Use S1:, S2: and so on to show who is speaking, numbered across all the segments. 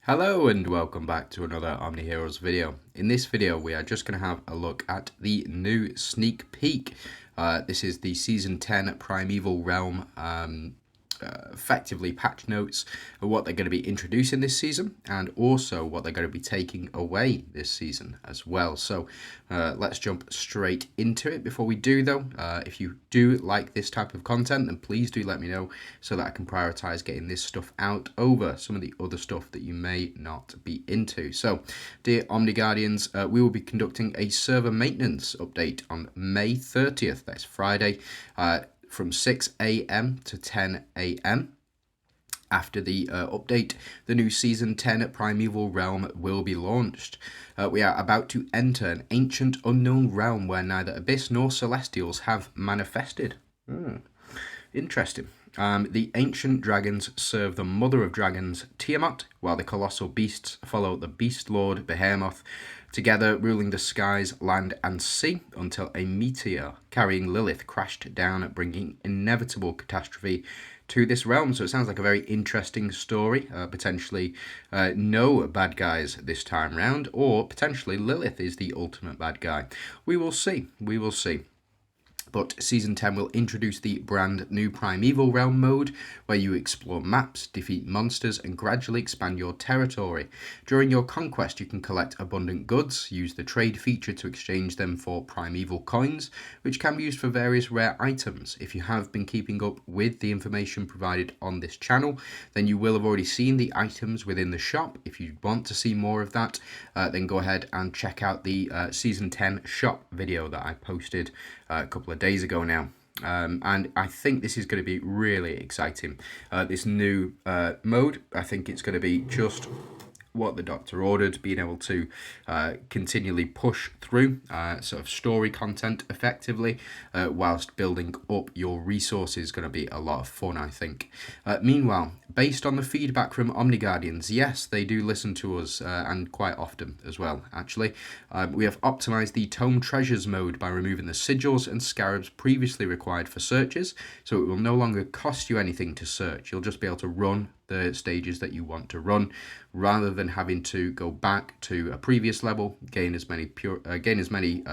S1: Hello and welcome back to another OMNIHEROES video. In this video we are just going to have a look at the new sneak peek. This is the Season 10 Primeval Realm effectively patch notes of what they're going to be introducing this season and also what they're going to be taking away this season as well. So let's jump straight into it. Before we do though, if you do like this type of content, then please do let me know so that I can prioritize getting this stuff out over some of the other stuff that you may not be into. So dear Omni Guardians, we will be conducting a server maintenance update on May 30th. That's Friday. From 6 AM to 10 AM. After the update, the new Season 10 Primeval Realm will be launched. We are about to enter an ancient unknown realm where neither Abyss nor Celestials have manifested. Interesting. The ancient dragons serve the mother of dragons, Tiamat, while the colossal beasts follow the beast lord, Behemoth, together ruling the skies, land and sea until a meteor carrying Lilith crashed down, bringing inevitable catastrophe to this realm. So it sounds like a very interesting story. Potentially no bad guys this time round, or potentially Lilith is the ultimate bad guy. We will see. We will see. But Season 10 will introduce the brand new Primeval Realm mode, where you explore maps, defeat monsters, and gradually expand your territory. During your conquest, you can collect abundant goods, use the trade feature to exchange them for Primeval coins, which can be used for various rare items. If you have been keeping up with the information provided on this channel, then you will have already seen the items within the shop. If you want to see more of that, then go ahead and check out the Season 10 shop video that I posted a couple of days ago now. And I think this is going to be really exciting. This new mode, I think it's going to be just what the doctor ordered, being able to continually push through sort of story content effectively whilst building up your resources is going to be a lot of fun, I think. Meanwhile, based on the feedback from Omni Guardians, yes, they do listen to us and quite often as well, actually. We have optimized the Tome Treasures mode by removing the sigils and scarabs previously required for searches, so it will no longer cost you anything to search. You'll just be able to run the stages that you want to run, rather than having to go back to a previous level, gain as many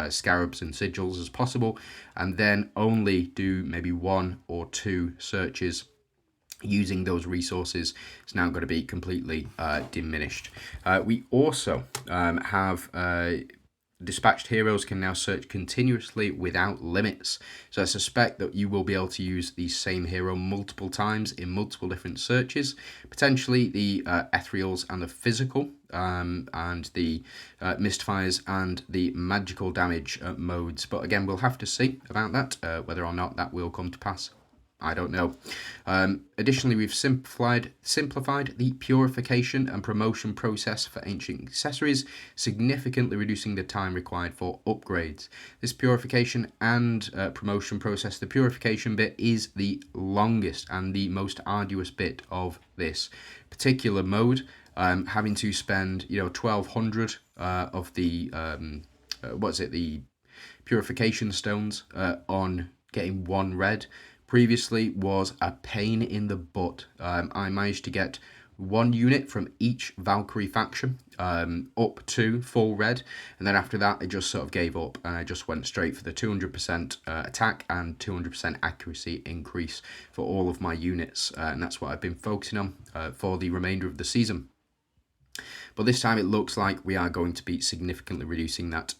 S1: scarabs and sigils as possible, and then only do maybe 1 or 2 searches using those resources. It's now going to be completely diminished. We also have dispatched heroes can now search continuously without limits. So I suspect that you will be able to use the same hero multiple times in multiple different searches, potentially the ethereals and the physical, and the mistfires and the magical damage modes. But again, we'll have to see about that, whether or not that will come to pass. I don't know. Additionally, we've simplified the purification and promotion process for ancient accessories, significantly reducing the time required for upgrades. This purification and promotion process, the purification bit is the longest and the most arduous bit of this particular mode, having to spend 1,200 of the the purification stones on getting 1 red. Previously was a pain in the butt. I managed to get 1 unit from each Valkyrie faction up to full red, and then after that I just sort of gave up and I just went straight for the 200% attack and 200% accuracy increase for all of my units, and that's what I've been focusing on for the remainder of the season. But this time it looks like we are going to be significantly reducing that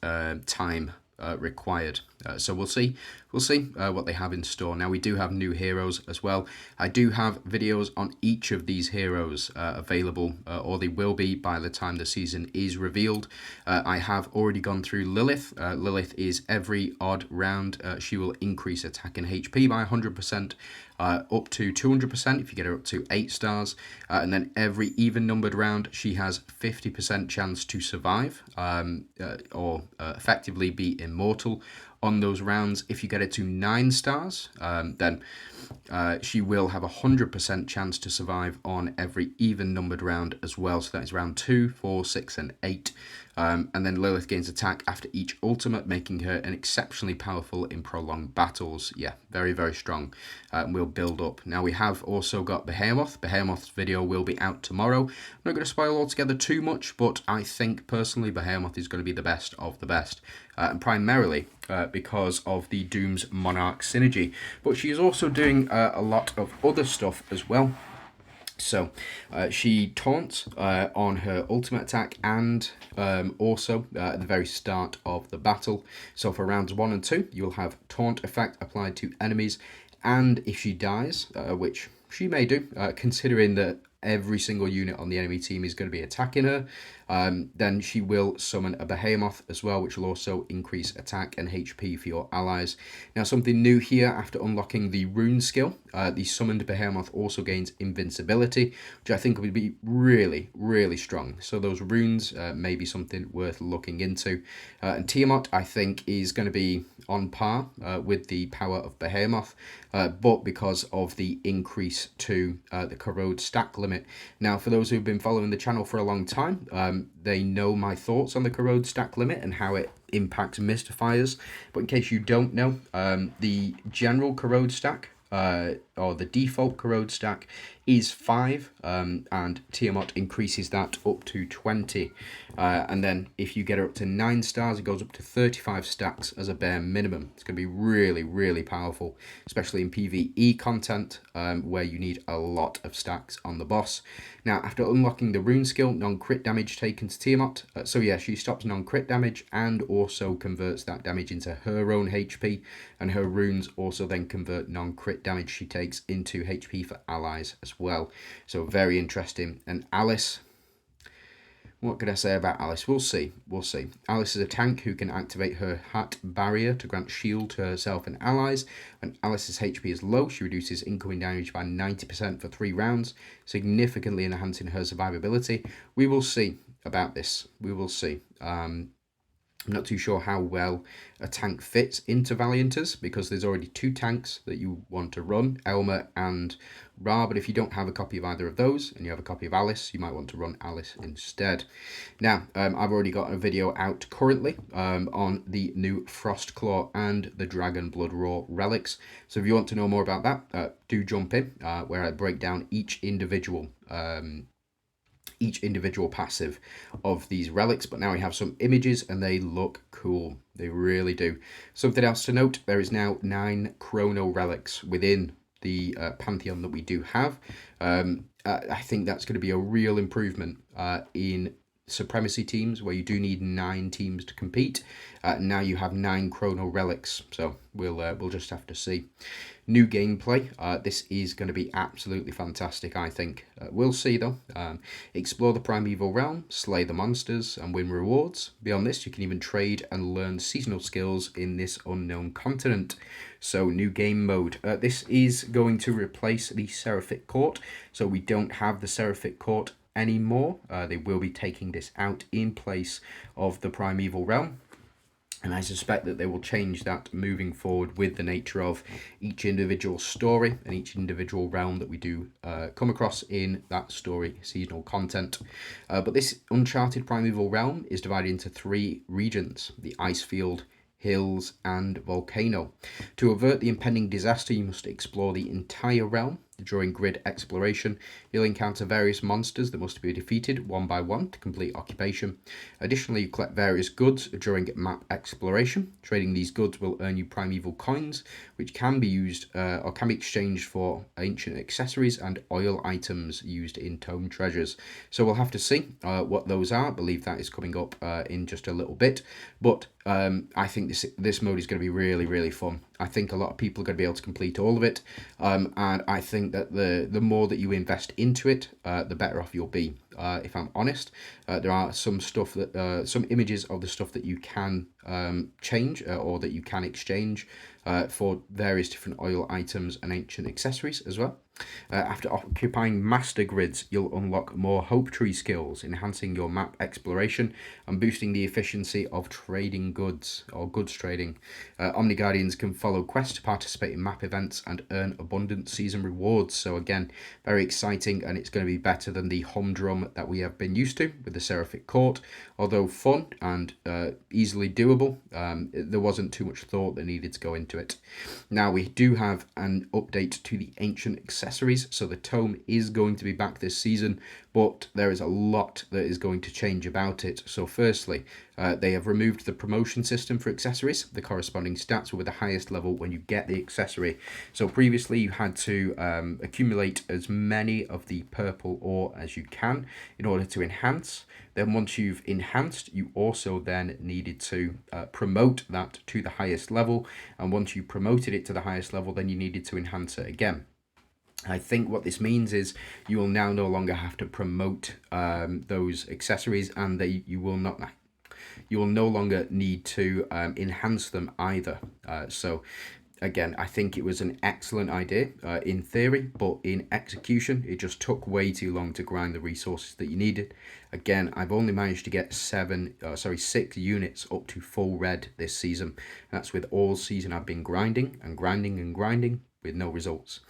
S1: time required. So we'll see what they have in store. Now we do have new heroes as well. I do have videos on each of these heroes available, or they will be by the time the season is revealed. I have already gone through Lilith. Lilith is every odd round. She will increase attack and HP by 100%. Up to 200% if you get her up to 8 stars, and then every even numbered round she has 50% chance to survive or effectively be immortal on those rounds. If you get it to 9 stars, then she will have a 100% chance to survive on every even numbered round as well. So that is round 2, 4, 6, and 8. And then Lilith gains attack after each ultimate, making her an exceptionally powerful in prolonged battles. Yeah, very, very strong. We'll build up. Now we have also got Behemoth. Behemoth's video will be out tomorrow. I'm not going to spoil altogether too much, but I think personally Behemoth is going to be the best of the best. And primarily because of the Doom's Monarch synergy. But she is also doing a lot of other stuff as well. So she taunts on her ultimate attack and also at the very start of the battle. So for rounds 1 and 2, you'll have taunt effect applied to enemies. And if she dies, which she may do, considering that every single unit on the enemy team is going to be attacking her, then she will summon a Behemoth as well, which will also increase attack and HP for your allies. Now, something new here after unlocking the rune skill, the summoned Behemoth also gains invincibility, which I think would be really, really strong. So those runes may be something worth looking into. And Tiamat, I think, is going to be on par with the power of Behemoth, but because of the increase to the corrode stack limit. Now, for those who've been following the channel for a long time, they know my thoughts on the corrode stack limit and how it impacts Mystifiers. But in case you don't know, the general corrode stack, or the default corrode stack, is 5, and Tiamat increases that up to 20. And then if you get her up to 9 stars, it goes up to 35 stacks as a bare minimum. It's going to be really, really powerful, especially in PvE content, where you need a lot of stacks on the boss. Now, after unlocking the rune skill, non-crit damage taken to Tiamat. So yeah, she stops non-crit damage and also converts that damage into her own HP, and her runes also then convert non-crit damage she takes into HP for allies as well. So very interesting. And Alice, what could I say about Alice? We'll see. Alice is a tank who can activate her hat barrier to grant shield to herself and allies. When Alice's HP is low, she reduces incoming damage by 90% for 3 rounds, significantly enhancing her survivability. We will see about this. We will see. I'm not too sure how well a tank fits into Valianters, because there's already 2 tanks that you want to run, Elmer and Ra, but if you don't have a copy of either of those and you have a copy of Alice, you might want to run Alice instead. Now, I've already got a video out currently on the new Frostclaw and the Dragon Blood Raw relics. So if you want to know more about that, do jump in, where I break down each individual passive of these relics. But now we have some images and they look cool. They really do. Something else to note, there is now 9 chrono relics within the pantheon that we do have. I think that's going to be a real improvement in supremacy teams, where you do need 9 teams to compete. Now you have 9 chrono relics, so we'll just have to see. New gameplay. This is going to be absolutely fantastic, I think. We'll see though. Explore the Primeval Realm, slay the monsters, and win rewards. Beyond this, you can even trade and learn seasonal skills in this unknown continent. So, new game mode. This is going to replace the Seraphic Court, so we don't have the Seraphic Court anymore. They will be taking this out in place of the Primeval Realm. And I suspect that they will change that moving forward with the nature of each individual story and each individual realm that we do come across in that story seasonal content. But this Uncharted Primeval Realm is divided into 3 regions: the Icefield, Hills, and Volcano. To avert the impending disaster, you must explore the entire realm. During grid exploration, you'll encounter various monsters that must be defeated one by one to complete occupation. Additionally, you collect various goods during map exploration. Trading these goods will earn you primeval coins, which can be used or can be exchanged for ancient accessories and oil items used in tome treasures. So we'll have to see what those are. I believe that is coming up in just a little bit. But I think this mode is going to be really, really fun. I think a lot of people are going to be able to complete all of it, and I think that the more that you invest into it, the better off you'll be. if I'm honest. There are some stuff that some images of the stuff that you can change or that you can exchange for various different oil items and ancient accessories as well. After occupying master grids, you'll unlock more hope tree skills, enhancing your map exploration and boosting the efficiency of trading goods or goods trading. Omni Guardians can follow quests, participate in map events, and earn abundant season rewards. So again, very exciting, and it's going to be better than the humdrum that we have been used to with the Seraphic Court. Although fun and easily doable, there wasn't too much thought that needed to go into it. Now we do have an update to the ancient accessories, so the tome is going to be back this season, but there is a lot that is going to change about it. So firstly, they have removed the promotion system for accessories. The corresponding stats were with the highest level when you get the accessory. So previously you had to accumulate as many of the purple ore as you can in order to enhance. Then once you've enhanced, you also then needed to promote that to the highest level. And once you promoted it to the highest level, then you needed to enhance it again. I think what this means is you will now no longer have to promote those accessories, and you will no longer need to enhance them either. So again, I think it was an excellent idea in theory, but in execution, it just took way too long to grind the resources that you needed. Again, I've only managed to get 6 units up to full red this season. That's with all season I've been grinding and grinding and grinding with no results.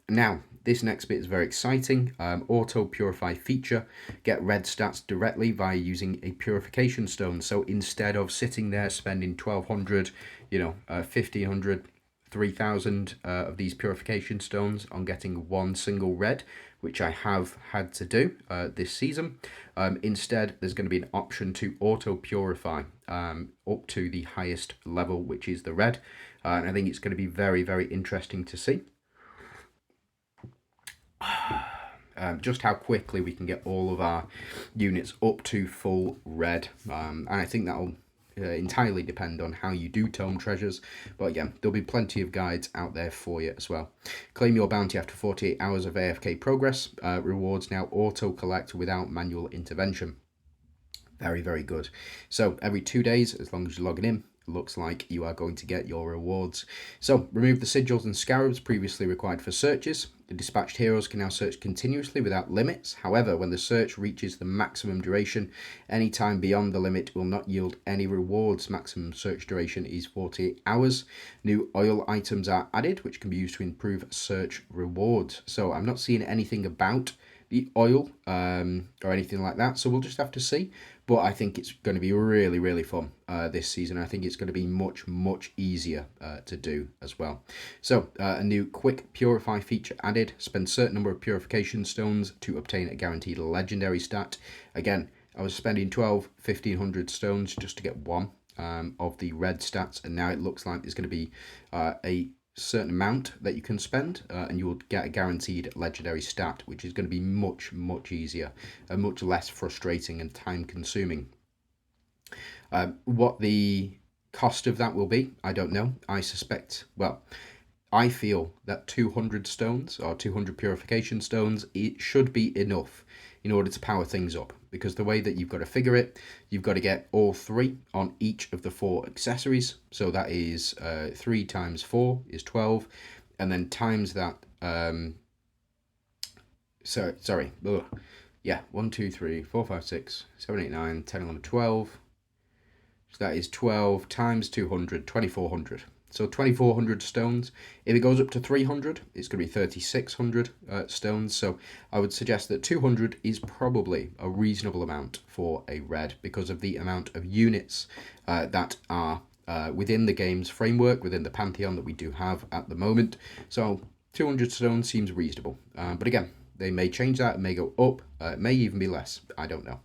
S1: Now, this next bit is very exciting. Auto Purify feature. Get red stats directly via using a purification stone. So instead of sitting there spending 1,200, 1,500, 3,000 of these purification stones on getting one single red, which I have had to do this season. Instead, there's going to be an option to auto purify up to the highest level, which is the red. And I think it's going to be very, very interesting to see just how quickly we can get all of our units up to full red. And I think that'll entirely depend on how you do tome treasures, but again, there'll be plenty of guides out there for you as well. Claim your bounty after 48 hours of AFK progress. Rewards now auto collect without manual intervention. Very, very good. So every 2 days, as long as you're logging in, looks like you are going to get your rewards. So remove the sigils and scarabs previously required for searches. The dispatched heroes can now search continuously without limits. However, when the search reaches the maximum duration, any time beyond the limit will not yield any rewards. Maximum search duration is 48 hours. New oil items are added, which can be used to improve search rewards. So I'm not seeing anything about the oil or anything like that, so we'll just have to see. But I think it's going to be really, really fun this season. I think it's going to be much, much easier to do as well. So a new quick purify feature added. Spend a certain number of purification stones to obtain a guaranteed legendary stat. Again, I was spending 1,500 stones just to get one of the red stats, and now it looks like there's going to be a certain amount that you can spend and you will get a guaranteed legendary stat, which is going to be much, much easier and much less frustrating and time consuming. What the cost of that will be, I don't know. I suspect, well, I feel that 200 stones or 200 purification stones, it should be enough in order to power things up, because the way that you've got to figure it, you've got to get all 3 on each of the 4 accessories. So that is 3 times 4 is 12, and then times that, 1, 2, 3, 4, 5, 6, 7, 8, 9, 10, 11, 12. So that is 12 times 200, 2,400. So 2,400 stones. If it goes up to 300, it's going to be 3,600 stones. So I would suggest that 200 is probably a reasonable amount for a red because of the amount of units that are within the game's framework, within the pantheon that we do have at the moment. So 200 stones seems reasonable. But again, they may change that, it may go up, it may even be less. I don't know.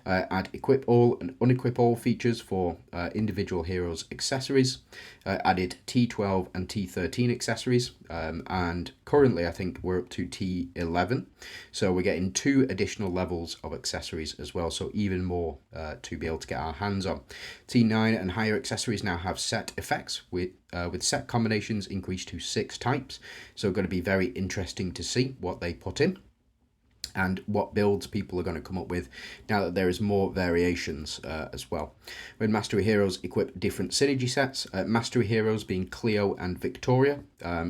S1: Add equip all and unequip all features for individual heroes accessories. Added T12 and T13 accessories, and currently I think we're up to T11, so we're getting 2 additional levels of accessories as well, so even more to be able to get our hands on. T9 and higher accessories now have set effects with set combinations increased to 6 types, so going to be very interesting to see what they put in. and what builds people are going to come up with now that there is more variations as well. When Mastery Heroes equip different synergy sets, Mastery Heroes being Cleo and Victoria,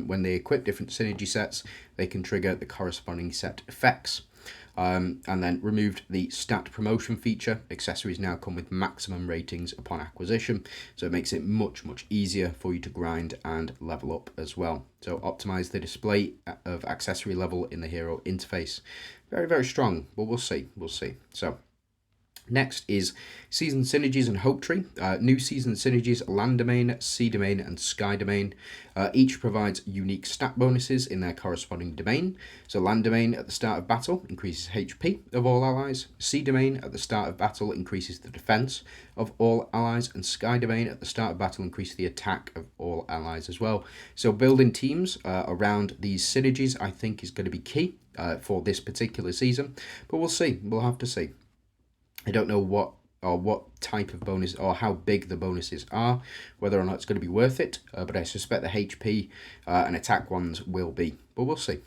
S1: when they equip different synergy sets, they can trigger the corresponding set effects. And then removed the stat promotion feature. Accessories now come with maximum ratings upon acquisition, so it makes it much easier for you to grind and level up as well. So optimize the display of accessory level in the hero interface. Very strong, but we'll see. So next is Season Synergies and Hope Tree. New Season Synergies, Land Domain, Sea Domain and Sky Domain. Each provides unique stat bonuses in their corresponding domain. So Land Domain at the start of battle increases HP of all allies. Sea Domain at the start of battle increases the defense of all allies. And Sky Domain at the start of battle increases the attack of all allies as well. So building teams around these synergies I think is going to be key for this particular season. But we'll see. We'll have to see. I don't know what type of bonus or how big the bonuses are, whether or not it's going to be worth it, but I suspect the HP and attack ones will be, but we'll see.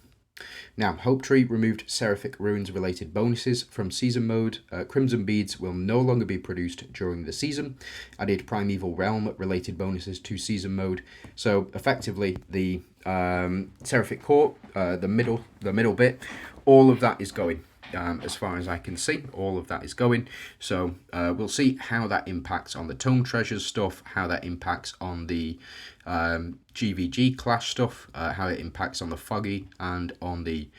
S1: Now, Hope Tree removed Seraphic Runes related bonuses from season mode. Crimson Beads will no longer be produced during the season. Added Primeval Realm related bonuses to season mode. So effectively the Seraphic Core, the middle bit, all of that is going. As far as I can see, all of that is going. So we'll see how that impacts on the Tome Treasures stuff, how that impacts on the GVG Clash stuff, how it impacts on the Foggy and on the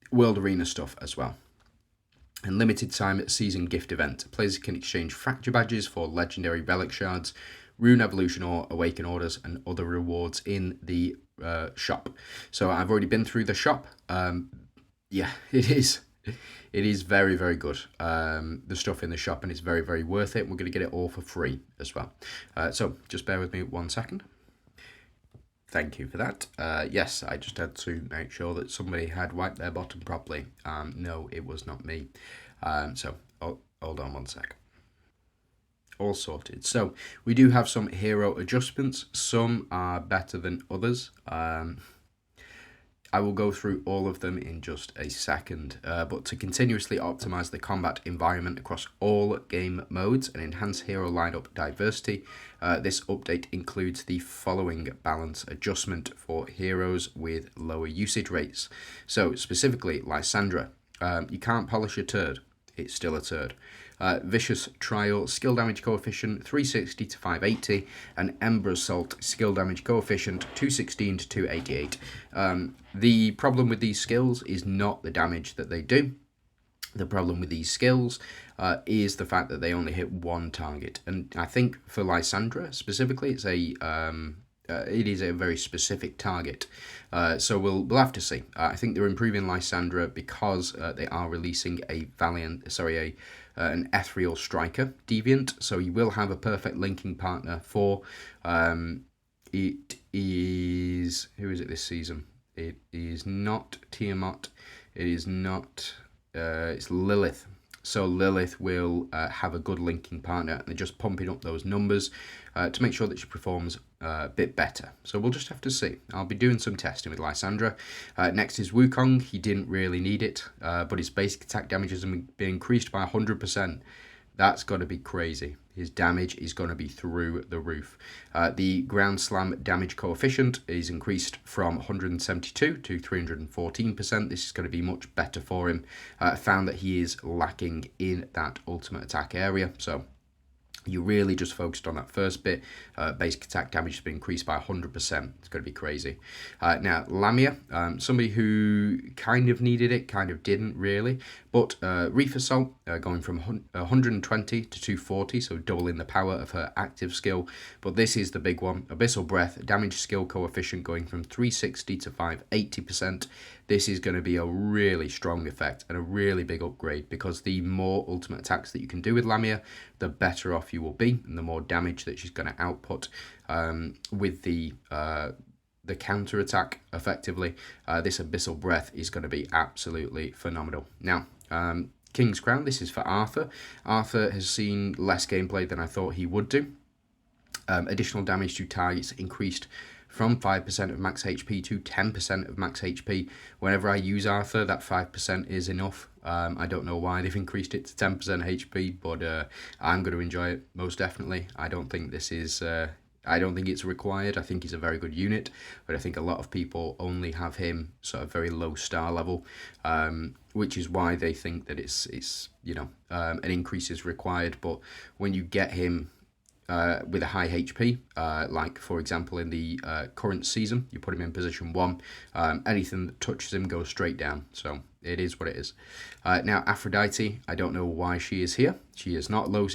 S1: World Arena stuff as well. And limited time season gift event. Players can exchange Fracture Badges for Legendary Relic Shards, Rune Evolution or Awaken Orders, and other rewards in the shop. So I've already been through the shop. Yeah, it is very good, the stuff in the shop, and it's very worth it. We're going to get it all for free as well. So just bear with me 1 second. Thank you for that. Yes, I just had to make sure that somebody had wiped their bottom properly. No, it was not me. So hold on 1 sec. All sorted. So we do have some hero adjustments. Some are better than others. I will go through all of them in just a second, but to continuously optimize the combat environment across all game modes and enhance hero lineup diversity, this update includes the following balance adjustment for heroes with lower usage rates. So specifically, Lysandra, you can't polish a turd, it's still a turd. Vicious Trial, skill damage coefficient 360 to 580, and Ember Assault, skill damage coefficient 216 to 288. The problem with these skills is not the damage that they do. The problem with these skills is the fact that they only hit one target. And I think for Lysandra specifically, it is a very specific target. So we'll have to see. I think they're improving Lysandra because they are releasing an Ethereal Striker deviant. So you will have a perfect linking partner for. It is, who is it this season? It is not Tiamat. It is not. It's Lilith. So Lilith will have a good linking partner, and they're just pumping up those numbers to make sure that she performs a bit better. So we'll just have to see. I'll be doing some testing with Lysandra. Next is Wukong. He didn't really need it, but his basic attack damage has been increased by 100%. That's got to be crazy. His damage is going to be through the roof. The ground slam damage coefficient is increased from 172 to 314%. This is going to be much better for him. I found that he is lacking in that ultimate attack area. So you really just focused on that first bit. Basic attack damage has been increased by 100%. It's going to be crazy. Now, Lamia, somebody who kind of needed it, kind of didn't really. But Reef Assault going from 120 to 240, so doubling the power of her active skill. But this is the big one. Abyssal Breath, damage skill coefficient going from 360 to 580%. This is going to be a really strong effect and a really big upgrade, because the more ultimate attacks that you can do with Lamia, the better off you will be, and the more damage that she's going to output with the counter attack effectively. This Abyssal Breath is going to be absolutely phenomenal. Now, King's Crown, this is for Arthur. Arthur has seen less gameplay than I thought he would do. Additional damage to targets increased from 5% of max HP to 10% of max HP. Whenever I use Arthur, that 5% is enough. I don't know why they've increased it to 10% HP, but I'm going to enjoy it, most definitely. I don't think this is... I don't think it's required. I think he's a very good unit, but I think a lot of people only have him sort of very low star level, which is why they think that it's you know, an increase is required. But when you get him with a high HP, like for example in the current season, you put him in position 1, anything that touches him goes straight down. So it is what it is. Now Aphrodite, I don't know why she is here. She is not low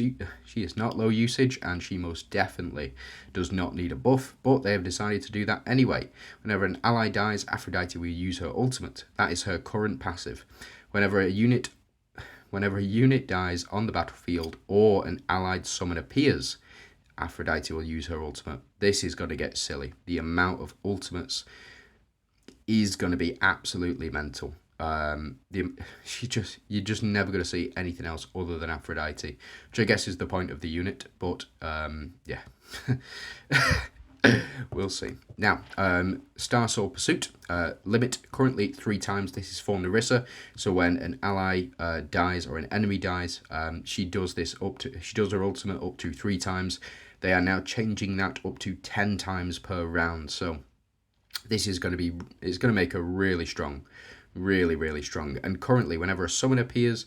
S1: usage, and she most definitely does not need a buff, but they have decided to do that anyway. Whenever an ally dies, Aphrodite will use her ultimate. That is her current passive. Whenever a unit dies on the battlefield or an allied summon appears, Aphrodite will use her ultimate. This is going to get silly. The amount of ultimates is going to be absolutely mental. You're just never going to see anything else other than Aphrodite, which I guess is the point of the unit. But yeah, we'll see. Now, Star Soul Pursuit limit currently 3 times. This is for Nerissa. So when an ally dies or an enemy dies, she does her ultimate up to 3 times. They are now changing that up to 10 times per round. So this is going to make her really strong. Really strong. And currently, whenever a summon appears,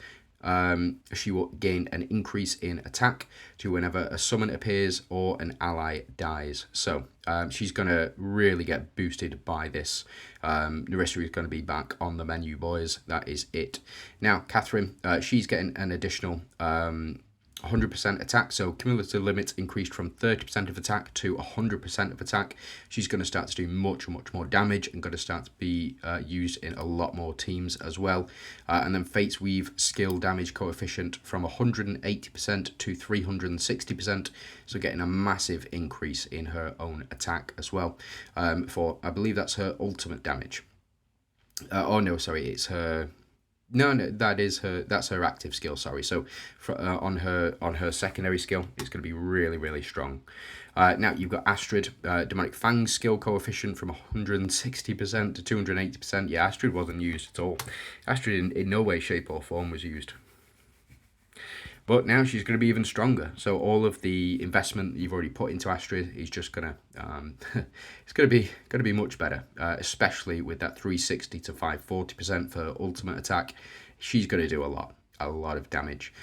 S1: she will gain an increase in attack to whenever a summon appears or an ally dies. So she's going to really get boosted by this. Nerissa is going to be back on the menu, boys. That is it. Now, Katherine, she's getting an additional 100% attack, so cumulative limits increased from 30% of attack to 100% of attack. She's going to start to do much more damage and going to start to be used in a lot more teams as well. And then Fate's Weave skill damage coefficient from 180% to 360%, so getting a massive increase in her own attack as well. For, I believe that's her ultimate damage. Oh no, sorry, it's her... No, that's her active skill, sorry. So on her secondary skill, it's going to be really strong. Now you've got Astrid, Demonic Fang skill coefficient from 160% to 280%. Yeah, Astrid wasn't used at all. Astrid in no way, shape or form was used. But now she's going to be even stronger. So all of the investment you've already put into Astrid is just going to, it's going to be much better, especially with that 360 to 540% for ultimate attack. She's going to do a lot of damage.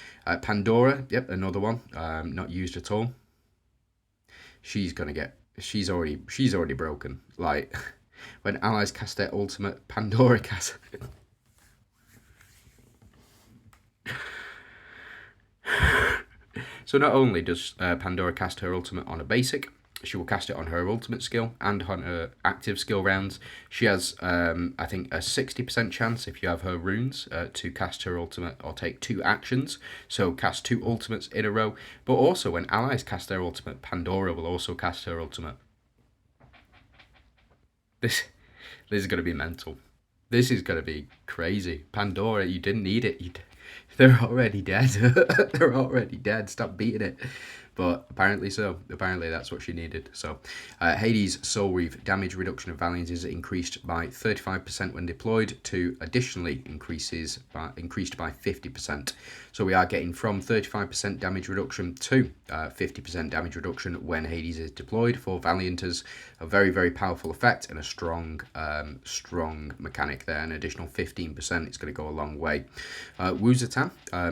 S1: Pandora, yep, another one, not used at all. She's already broken. Like when allies cast their ultimate, Pandora casts. So not only does Pandora cast her ultimate on a basic, she will cast it on her ultimate skill and on her active skill rounds. She has, I think, a 60% chance, if you have her runes, to cast her ultimate or take 2 actions. So cast 2 ultimates in a row. But also when allies cast their ultimate, Pandora will also cast her ultimate. This is going to be mental. This is going to be crazy. Pandora, you didn't need it. They're already dead. They're already dead. Stop beating it. But apparently so. Apparently that's what she needed. So Hades' Soul Reef damage reduction of Valiant is increased by 35% when deployed to additionally increased by 50%. So we are getting from 35% damage reduction to 50% damage reduction when Hades is deployed for Valiant as a very powerful effect and a strong mechanic there. An additional 15%. It's going to go a long way. Wuatan,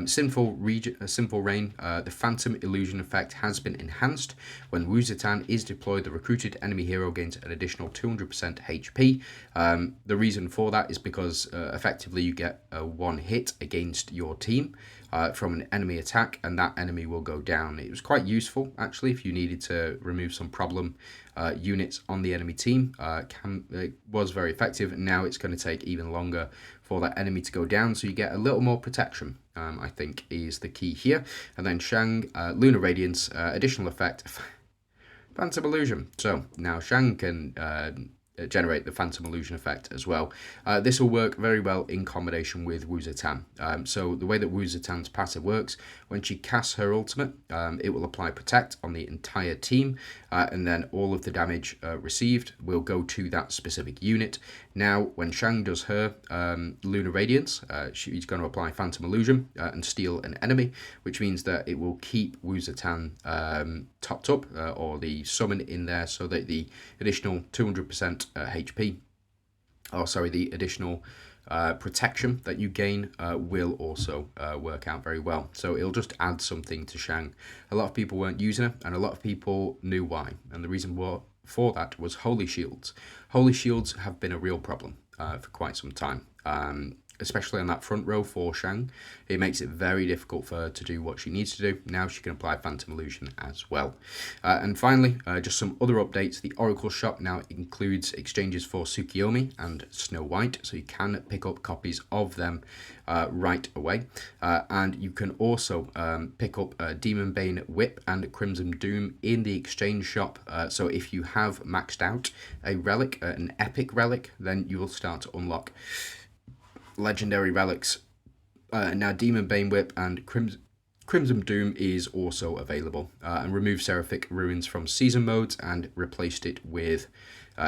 S1: Sinful Rain, the Phantom Illusion effect has been enhanced. When Wuatan is deployed, the recruited enemy hero gains an additional 200% HP. The reason for that is because effectively you get a 1 hit against your team from an enemy attack, and that enemy will go down. It was quite useful actually if you needed to remove some problem units on the enemy team. It was very effective, and now it's going to take even longer for that enemy to go down, so you get a little more protection, I think is the key here. And then Shang, Lunar Radiance, additional effect, Phantom Illusion. So now Shang can generate the Phantom Illusion effect as well. This will work very well in combination with Wuatan. So the way that Wuatan's passive works, when she casts her ultimate, it will apply Protect on the entire team, and then all of the damage received will go to that specific unit. Now, when Shang does her Lunar Radiance, she's going to apply Phantom Illusion and steal an enemy, which means that it will keep Wuatan topped up, or the summon in there, so that the additional 200% HP, or sorry, the additional protection that you gain will also work out very well. So it'll just add something to Shang. A lot of people weren't using it, and a lot of people knew why. And the reason for that was Holy Shields. Holy Shields have been a real problem for quite some time. Especially on that front row for Shang, it makes it very difficult for her to do what she needs to do. Now she can apply Phantom Illusion as well. And finally, just some other updates. The Oracle Shop now includes exchanges for Tsukiyomi and Snow White, so you can pick up copies of them right away. And you can also pick up Demon Bane Whip and Crimson Doom in the exchange shop. So if you have maxed out a relic, an epic relic, then you will start to unlock legendary relics. Now Demon Bane Whip and Crimson Doom is also available, and remove Seraphic Ruins from season modes and replaced it with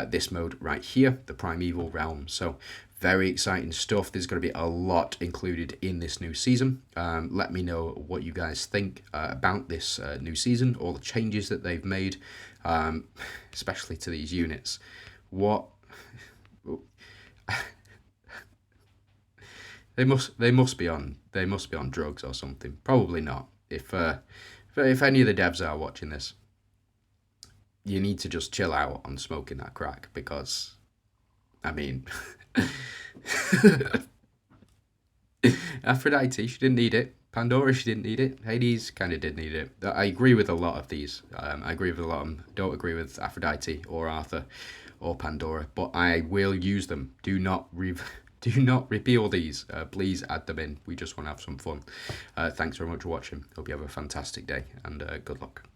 S1: this mode right here, the Primeval Realm. So very exciting stuff. There's going to be a lot included in this new season. Let me know what you guys think about this new season, all the changes that they've made, especially to these units. What They must be on drugs or something. Probably not. If any of the devs are watching this, you need to just chill out on smoking that crack, because, I mean, Aphrodite, she didn't need it. Pandora, she didn't need it. Hades kind of did need it. I agree with a lot of these. I agree with a lot of them. Don't agree with Aphrodite or Arthur or Pandora, but I will use them. Do not repeal these. Please add them in. We just want to have some fun. Thanks very much for watching. Hope you have a fantastic day, and good luck.